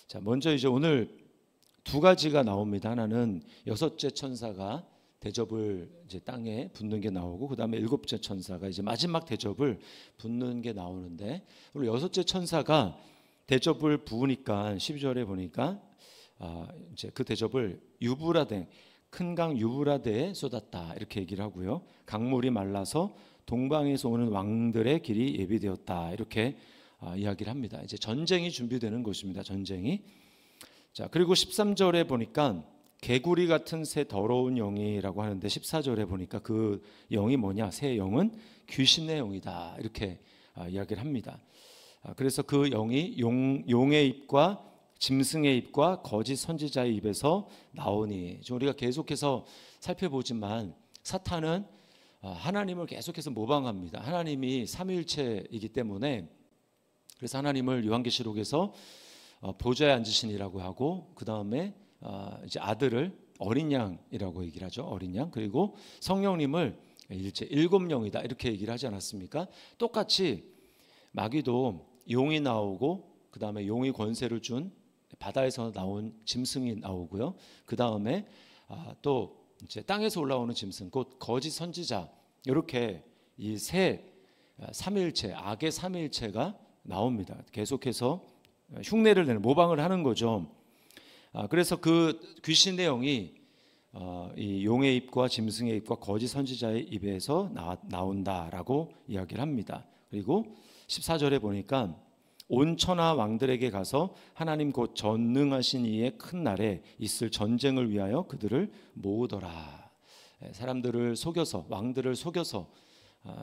자, 먼저 이제 오늘 두 가지가 나옵니다. 하나는 여섯째 천사가 대접을 이제 땅에 붓는 게 나오고, 그다음에 일곱째 천사가 이제 마지막 대접을 붓는 게 나오는데, 오늘 여섯째 천사가 대접을 부으니까 12절에 보니까 이제 그 대접을 유브라데, 큰 강 유브라데에 쏟았다 이렇게 얘기를 하고요. 강물이 말라서 동방에서 오는 왕들의 길이 예비되었다 이렇게 이야기를 합니다. 이제 전쟁이 준비되는 것입니다. 전쟁이. 자, 그리고 13절에 보니까 개구리 같은 새 더러운 영이라고 하는데, 14절에 보니까 그 영이 뭐냐? 새 영은 귀신의 영이다 이렇게 이야기를 합니다. 그래서 그 영이 용의 입과 짐승의 입과 거짓 선지자의 입에서 나오니, 우리가 계속해서 살펴보지만 사탄은 하나님을 계속해서 모방합니다. 하나님이 삼위일체이기 때문에, 그래서 하나님을 요한계시록에서 보좌에 앉으신이라고 하고, 그 다음에 이제 아들을 어린 양이라고 얘기를 하죠. 어린 양. 그리고 성령님을 일체 일곱 영이다 이렇게 얘기를 하지 않았습니까? 똑같이 마귀도 용이 나오고, 그 다음에 용이 권세를 준 바다에서 나온 짐승이 나오고요. 그 다음에 또 이제 땅에서 올라오는 짐승, 곧 거짓 선지자, 이렇게 이 세 삼위일체, 악의 삼위일체가 나옵니다. 계속해서 흉내를 내는, 모방을 하는 거죠. 그래서 그 귀신의 영이 이 용의 입과 짐승의 입과 거짓 선지자의 입에서 나온다라고 이야기를 합니다. 그리고 14절에 보니까 온 천하 왕들에게 가서 하나님 곧 전능하신 이의 큰 날에 있을 전쟁을 위하여 그들을 모으더라. 사람들을 속여서, 왕들을 속여서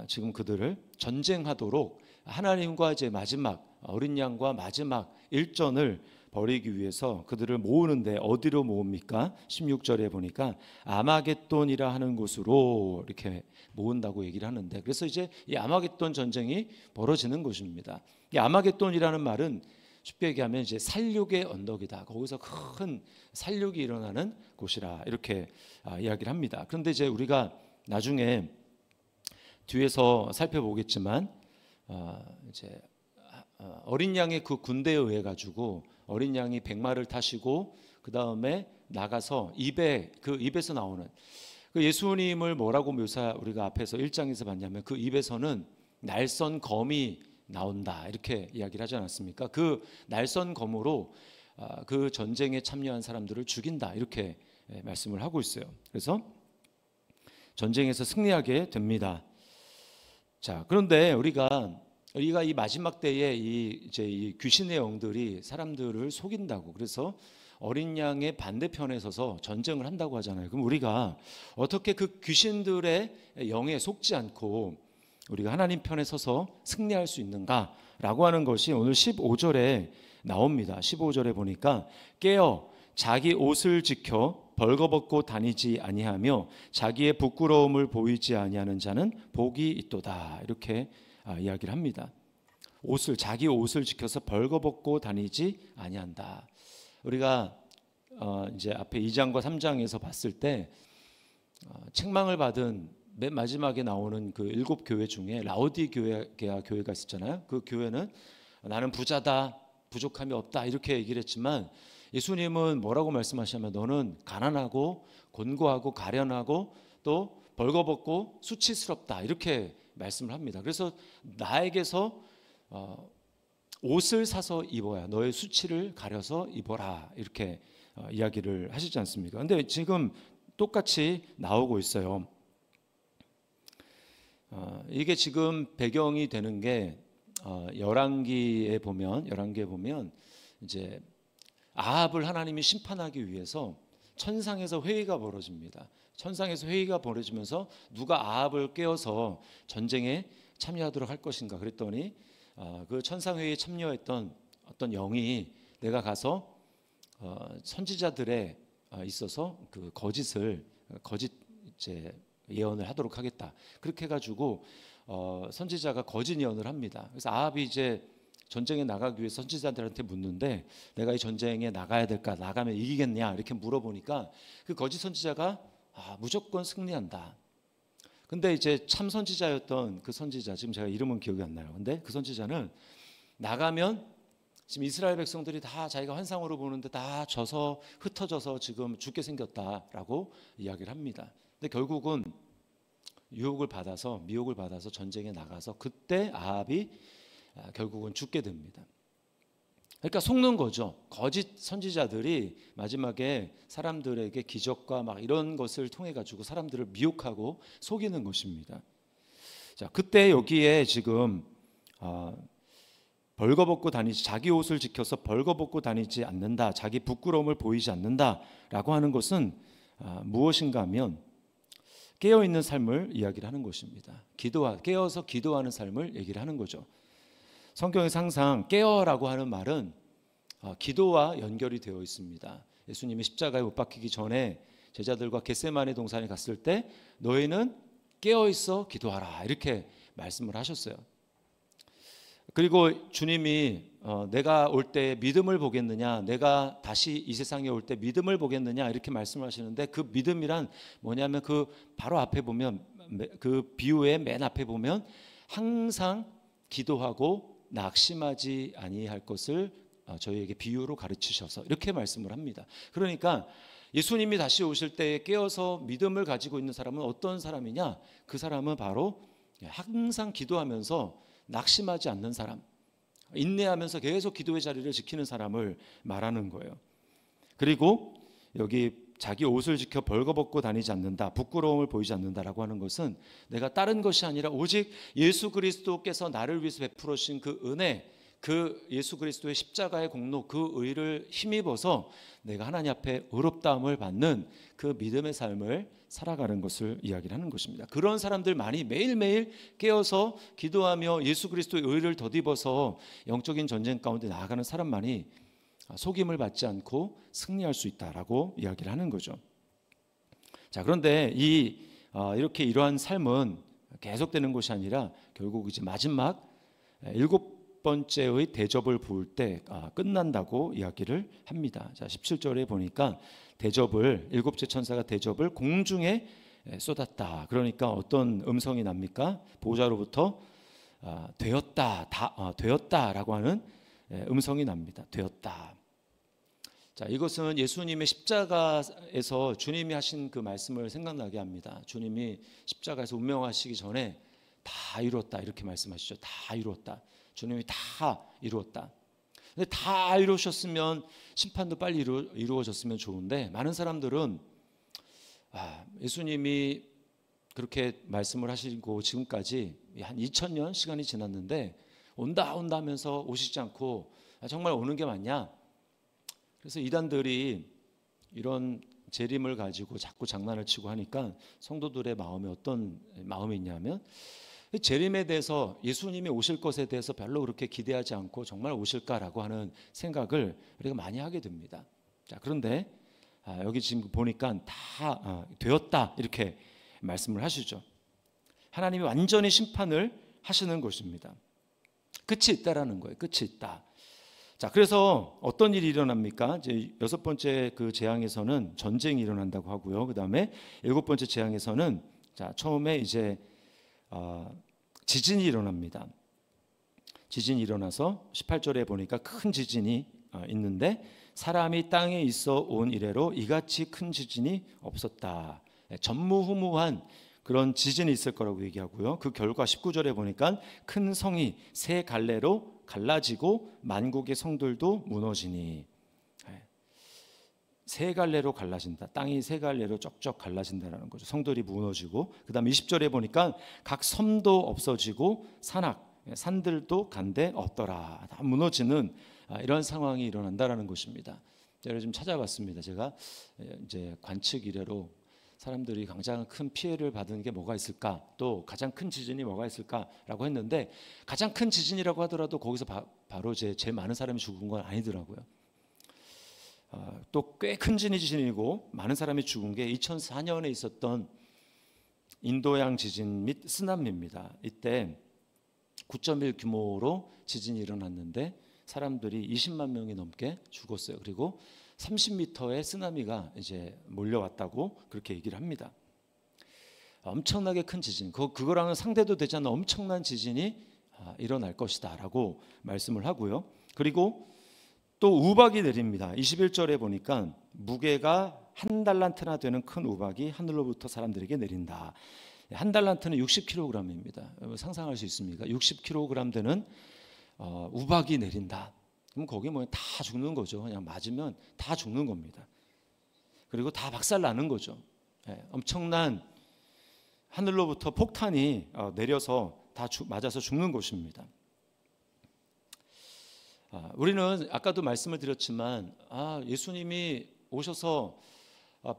지금 그들을 전쟁하도록 하나님과 이제 마지막 어린 양과 마지막 일전을 벌이기 위해서 그들을 모으는데, 어디로 모읍니까? 16절에 보니까 아마겟돈이라 하는 곳으로 이렇게 모은다고 얘기를 하는데, 그래서 이제 이 아마겟돈 전쟁이 벌어지는 곳입니다. 이 아마겟돈이라는 말은 쉽게 얘기하면 이제 살육의 언덕이다. 거기서 큰 살육이 일어나는 곳이라 이렇게 이야기를 합니다. 그런데 이제 우리가 나중에 뒤에서 살펴보겠지만 이제 어린 양의 그 군대에 의해 가지고 어린 양이 백마를 타시고 그 다음에 나가서 그 입에서 나오는 그 예수님을 뭐라고 우리가 앞에서 1장에서 봤냐면, 그 입에서는 날선 검이 나온다 이렇게 이야기를 하지 않았습니까? 그 날선 검으로 그 전쟁에 참여한 사람들을 죽인다 이렇게 말씀을 하고 있어요. 그래서 전쟁에서 승리하게 됩니다. 자, 그런데 우리가 이 마지막 때에 이 귀신의 영들이 사람들을 속인다고, 그래서 어린 양의 반대편에 서서 전쟁을 한다고 하잖아요. 그럼 우리가 어떻게 그 귀신들의 영에 속지 않고 우리가 하나님 편에 서서 승리할 수 있는가라고 하는 것이 오늘 15절에 나옵니다. 15절에 보니까 깨어 자기 옷을 지켜 벌거벗고 다니지 아니하며 자기의 부끄러움을 보이지 아니하는 자는 복이 있도다 이렇게 이야기를 합니다. 자기 옷을 지켜서 벌거벗고 다니지 아니한다. 우리가 이제 앞에 2장과 3장에서 봤을 때 책망을 받은 맨 마지막에 나오는 그 7교회 중에 라오디게아 교회가 있었잖아요. 그 교회는 나는 부자다, 부족함이 없다 이렇게 얘기를 했지만, 예수님은 뭐라고 말씀하시냐면 너는 가난하고 곤고하고 가련하고 또 벌거벗고 수치스럽다 이렇게 말씀을 합니다. 그래서 나에게서 옷을 사서 입어야, 너의 수치를 가려서 입어라 이렇게 이야기를 하시지 않습니까? 근데 지금 똑같이 나오고 있어요. 이게 지금 배경이 되는 게 열왕기에 보면 이제 아합을 하나님이 심판하기 위해서 천상에서 회의가 벌어집니다. 천상에서 회의가 벌어지면서 누가 아합을 깨워서 전쟁에 참여하도록 할 것인가 그랬더니 그 천상회의에 참여했던 어떤 영이 내가 가서 선지자들에 있어서 그 거짓 이제 예언을 하도록 하겠다. 그렇게 해가지고 선지자가 거짓 예언을 합니다. 그래서 아합이 이제 전쟁에 나가기 위해 선지자들한테 묻는데, 내가 이 전쟁에 나가야 될까, 나가면 이기겠냐 이렇게 물어보니까 그 거짓 선지자가 무조건 승리한다. 근데 이제 참 선지자였던 그 선지자, 지금 제가 이름은 기억이 안 나요. 근데 그 선지자는 나가면 지금 이스라엘 백성들이 다 자기가 환상으로 보는데 다 져서 흩어져서 지금 죽게 생겼다라고 이야기를 합니다. 근데 결국은 미혹을 받아서 전쟁에 나가서 그때 아합이 결국은 죽게 됩니다. 그러니까 속는 거죠. 거짓 선지자들이 마지막에 사람들에게 기적과 막 이런 것을 통해 가지고 사람들을 미혹하고 속이는 것입니다. 자, 그때 여기에 지금 벌거벗고 다니지, 자기 옷을 지켜서 벌거벗고 다니지 않는다, 자기 부끄러움을 보이지 않는다라고 하는 것은 무엇인가 하면 깨어 있는 삶을 이야기를 하는 것입니다. 깨어서 기도하는 삶을 얘기를 하는 거죠. 성경에서 항상 깨어라고 하는 말은 기도와 연결이 되어 있습니다. 예수님이 십자가에 못 박히기 전에 제자들과 겟세마네 동산에 갔을 때 너희는 깨어 있어 기도하라 이렇게 말씀을 하셨어요. 그리고 주님이 내가 올 때 믿음을 보겠느냐, 내가 다시 이 세상에 올 때 믿음을 보겠느냐 이렇게 말씀을 하시는데, 그 믿음이란 뭐냐면 그 바로 앞에 보면, 그 비유의 맨 앞에 보면 항상 기도하고 낙심하지 아니할 것을 저희에게 비유로 가르치셔서 이렇게 말씀을 합니다. 그러니까 예수님이 다시 오실 때 깨어서 믿음을 가지고 있는 사람은 어떤 사람이냐? 그 사람은 바로 항상 기도하면서 낙심하지 않는 사람, 인내하면서 계속 기도의 자리를 지키는 사람을 말하는 거예요. 그리고 여기 자기 옷을 지켜 벌거벗고 다니지 않는다, 부끄러움을 보이지 않는다라고 하는 것은 내가 다른 것이 아니라 오직 예수 그리스도께서 나를 위해서 베풀어 주신 그 은혜, 그 예수 그리스도의 십자가의 공로, 그 의를 힘입어서 내가 하나님 앞에 의롭다함을 받는 그 믿음의 삶을 살아가는 것을 이야기를 하는 것입니다. 그런 사람들만이 매일매일 깨어서 기도하며 예수 그리스도의 의를 덧입어서 영적인 전쟁 가운데 나아가는 사람만이 속임을 받지 않고 승리할 수 있다라고 이야기를 하는 거죠. 자, 그런데 이렇게 이러한 삶은 계속되는 것이 아니라 결국 이제 마지막 7번째의 대접을 부을 때 끝난다고 이야기를 합니다. 자, 17절에 보니까 대접을, 7째 천사가 대접을 공중에 쏟았다. 그러니까 어떤 음성이 납니까? 보좌로부터 되었다라고 하는 음성이 납니다. 되었다. 자, 이것은 예수님의 십자가에서 주님이 하신 그 말씀을 생각나게 합니다. 주님이 십자가에서 운명하시기 전에 다 이루었다 이렇게 말씀하시죠. 다 이루었다. 주님이 다 이루었다. 근데 다 이루셨으면 심판도 빨리 이루어졌으면 좋은데, 많은 사람들은 예수님이 그렇게 말씀을 하시고 지금까지 한 2000년 시간이 지났는데 온다 하면서 오시지 않고 정말 오는 게 맞냐? 그래서 이단들이 이런 재림을 가지고 자꾸 장난을 치고 하니까 성도들의 마음에 어떤 마음이 있냐면, 재림에 대해서, 예수님이 오실 것에 대해서 별로 그렇게 기대하지 않고 정말 오실까라고 하는 생각을 우리가 많이 하게 됩니다. 자, 그런데 여기 지금 보니까 다 되었다 이렇게 말씀을 하시죠. 하나님이 완전히 심판을 하시는 것입니다. 끝이 있다라는 거예요. 끝이 있다. 자, 그래서 어떤 일이 일어납니까? 이제 6번째 그 재앙에서는 전쟁이 일어난다고 하고요. 그 다음에 7번째 재앙에서는 처음에 이제 지진이 일어납니다. 지진이 일어나서 18절에 보니까 큰 지진이 있는데, 사람이 땅에 있어 온 이래로 이같이 큰 지진이 없었다. 전무후무한 그런 지진이 있을 거라고 얘기하고요. 그 결과 19절에 보니까 큰 성이 세 갈래로 갈라지고 만국의 성들도 무너지니, 세 갈래로 갈라진다. 땅이 세 갈래로 쩍쩍 갈라진다라는 거죠. 성들이 무너지고, 그다음 20절에 보니까 각 섬도 없어지고 산들도 간데 없더라. 다 무너지는 이런 상황이 일어난다라는 것입니다. 제가 좀 찾아봤습니다. 제가 이제 관측 이래로 사람들이 가장 큰 피해를 받은 게 뭐가 있을까, 또 가장 큰 지진이 뭐가 있을까라고 했는데, 가장 큰 지진이라고 하더라도 거기서 바로 제일 많은 사람이 죽은 건 아니더라고요. 또 꽤 큰 지진이고 많은 사람이 죽은 게 2004년에 있었던 인도양 지진 및 쓰나미입니다. 이때 9.1 규모로 지진이 일어났는데 사람들이 20만 명이 넘게 죽었어요. 그리고 30m의 쓰나미가 이제 몰려왔다고 그렇게 얘기를 합니다. 엄청나게 큰 지진, 그거랑은 상대도 되지 않는 엄청난 지진이 일어날 것이다라고 말씀을 하고요. 그리고 또 우박이 내립니다. 21절에 보니까 무게가 한 달란트나 되는 큰 우박이 하늘로부터 사람들에게 내린다. 한 달란트는 60kg입니다. 상상할 수 있습니까? 60kg 되는 우박이 내린다. 그럼 거기 뭐 다 죽는 거죠. 그냥 맞으면 다 죽는 겁니다. 그리고 다 박살 나는 거죠. 엄청난 하늘로부터 폭탄이 내려서 다 맞아서 죽는 것입니다. 우리는 아까도 말씀을 드렸지만 예수님이 오셔서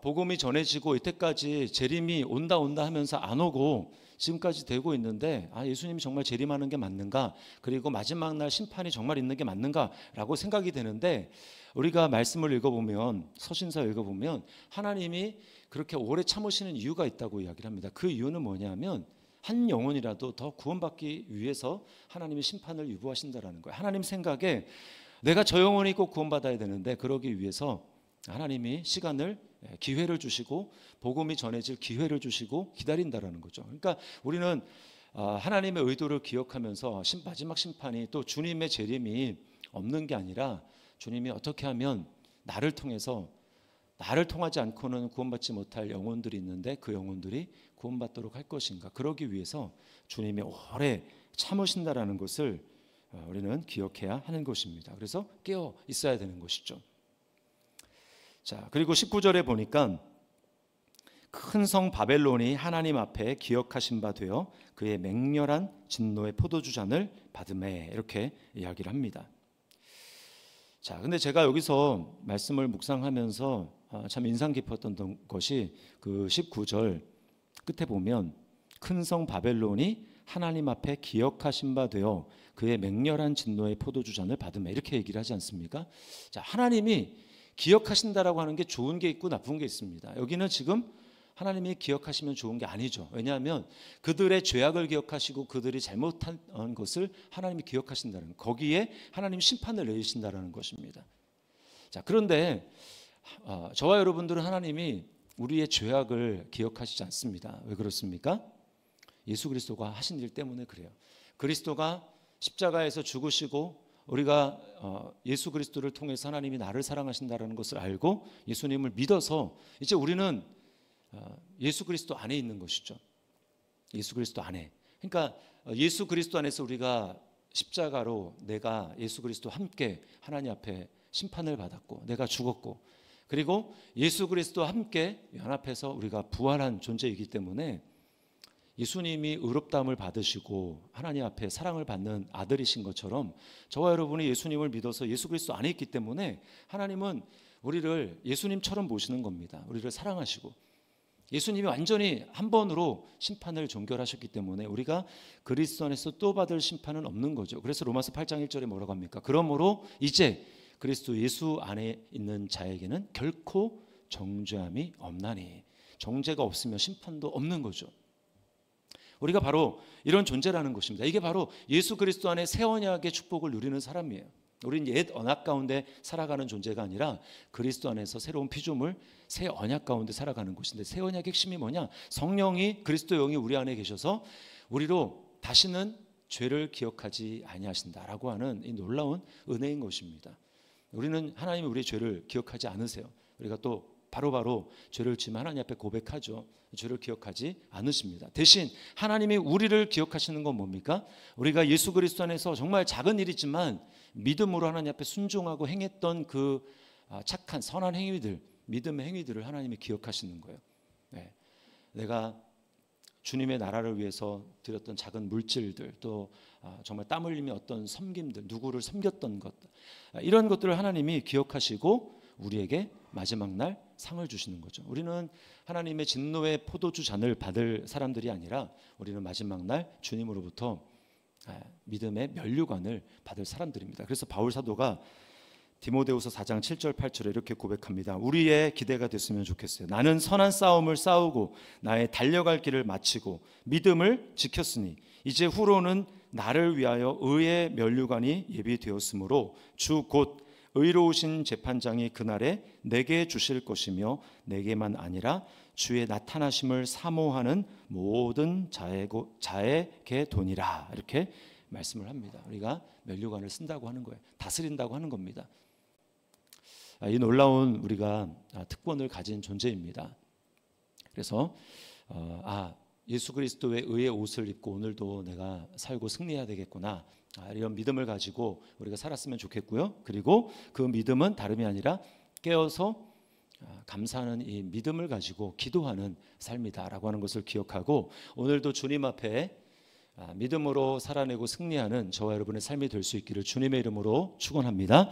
복음이 전해지고 이때까지 재림이 온다 하면서 안 오고 지금까지 되고 있는데 예수님이 정말 재림하는 게 맞는가, 그리고 마지막 날 심판이 정말 있는 게 맞는가라고 생각이 되는데, 우리가 말씀을 읽어보면, 서신서 읽어보면 하나님이 그렇게 오래 참으시는 이유가 있다고 이야기를 합니다. 그 이유는 뭐냐면 한 영혼이라도 더 구원받기 위해서 하나님이 심판을 유보하신다라는 거예요. 하나님 생각에 내가 저 영혼이 꼭 구원받아야 되는데 그러기 위해서 하나님이 시간을, 기회를 주시고 복음이 전해질 기회를 주시고 기다린다라는 거죠. 그러니까 우리는 하나님의 의도를 기억하면서 마지막 심판이, 또 주님의 재림이 없는 게 아니라 주님이 어떻게 하면 나를 통하지 않고는 구원받지 못할 영혼들이 있는데 그 영혼들이 구원받도록 할 것인가, 그러기 위해서 주님이 오래 참으신다라는 것을 우리는 기억해야 하는 것입니다. 그래서 깨어 있어야 되는 것이죠. 자, 그리고 19절에 보니까 큰 성 바벨론이 하나님 앞에 기억하신 바 되어 그의 맹렬한 진노의 포도주 잔을 받으매, 이렇게 이야기를 합니다. 자, 근데 제가 여기서 말씀을 묵상하면서 참 인상 깊었던 것이 그 19절 끝에 보면 큰 성 바벨론이 하나님 앞에 기억하신 바 되어 그의 맹렬한 진노의 포도주 잔을 받으매, 이렇게 얘기를 하지 않습니까? 자, 하나님이 기억하신다라고 하는 게 좋은 게 있고 나쁜 게 있습니다. 여기는 지금 하나님이 기억하시면 좋은 게 아니죠. 왜냐하면 그들의 죄악을 기억하시고 그들이 잘못한 것을 하나님이 기억하신다는, 거기에 하나님 심판을 내리신다라는 것입니다. 자, 그런데 저와 여러분들은 하나님이 우리의 죄악을 기억하시지 않습니다. 왜 그렇습니까? 예수 그리스도가 하신 일 때문에 그래요. 그리스도가 십자가에서 죽으시고 우리가 예수 그리스도를 통해서 하나님이 나를 사랑하신다는 것을 알고 예수님을 믿어서 이제 우리는 예수 그리스도 안에 있는 것이죠. 예수 그리스도 안에. 그러니까 예수 그리스도 안에서 우리가 십자가로 내가 예수 그리스도 함께 하나님 앞에 심판을 받았고 내가 죽었고, 그리고 예수 그리스도와 함께 연합해서 우리가 부활한 존재이기 때문에 예수님이 의롭다함을 받으시고 하나님 앞에 사랑을 받는 아들이신 것처럼 저와 여러분이 예수님을 믿어서 예수 그리스도 안에 있기 때문에 하나님은 우리를 예수님처럼 보시는 겁니다. 우리를 사랑하시고 예수님이 완전히 한 번으로 심판을 종결하셨기 때문에 우리가 그리스도 안에서 또 받을 심판은 없는 거죠. 그래서 로마서 8장 1절에 뭐라고 합니까? 그러므로 이제 그리스도 예수 안에 있는 자에게는 결코 정죄함이 없나니. 정죄가 없으면 심판도 없는 거죠. 우리가 바로 이런 존재라는 것입니다. 이게 바로 예수 그리스도 안에 새 언약의 축복을 누리는 사람이에요. 우리는 옛 언약 가운데 살아가는 존재가 아니라 그리스도 안에서 새로운 피조물, 새 언약 가운데 살아가는 것인데, 새 언약의 핵심이 뭐냐? 성령이, 그리스도 영이 우리 안에 계셔서 우리로 다시는 죄를 기억하지 아니하신다라고 하는 이 놀라운 은혜인 것입니다. 우리는 하나님이 우리의 죄를 기억하지 않으세요. 우리가 또 바로바로 죄를 지으면 하나님 앞에 고백하죠. 죄를 기억하지 않으십니다. 대신 하나님이 우리를 기억하시는 건 뭡니까? 우리가 예수 그리스도 안에서 정말 작은 일이지만 믿음으로 하나님 앞에 순종하고 행했던 그 착한 선한 행위들, 믿음의 행위들을 하나님이 기억하시는 거예요. 네. 내가 주님의 나라를 위해서 드렸던 작은 물질들, 또 정말 땀 흘리며 어떤 섬김들, 누구를 섬겼던 것, 이런 것들을 하나님이 기억하시고 우리에게 마지막 날 상을 주시는 거죠. 우리는 하나님의 진노의 포도주 잔을 받을 사람들이 아니라 우리는 마지막 날 주님으로부터 믿음의 면류관을 받을 사람들입니다. 그래서 바울 사도가 디모데후서 4장 7절 8절에 이렇게 고백합니다. 우리의 기대가 됐으면 좋겠어요. 나는 선한 싸움을 싸우고 나의 달려갈 길을 마치고 믿음을 지켰으니 이제 후로는 나를 위하여 의의 면류관이 예비되었으므로 주 곧 의로우신 재판장이 그날에 내게 주실 것이며 내게만 아니라 주의 나타나심을 사모하는 모든 자에게 도니라, 이렇게 말씀을 합니다. 우리가 면류관을 쓴다고 하는 거예요. 다스린다고 하는 겁니다. 이 놀라운 우리가 특권을 가진 존재입니다. 그래서 예수 그리스도의 의의 옷을 입고 오늘도 내가 살고 승리해야 되겠구나, 이런 믿음을 가지고 우리가 살았으면 좋겠고요. 그리고 그 믿음은 다름이 아니라 깨어서 감사하는 이 믿음을 가지고 기도하는 삶이다라고 하는 것을 기억하고, 오늘도 주님 앞에 믿음으로 살아내고 승리하는 저와 여러분의 삶이 될 수 있기를 주님의 이름으로 축원합니다.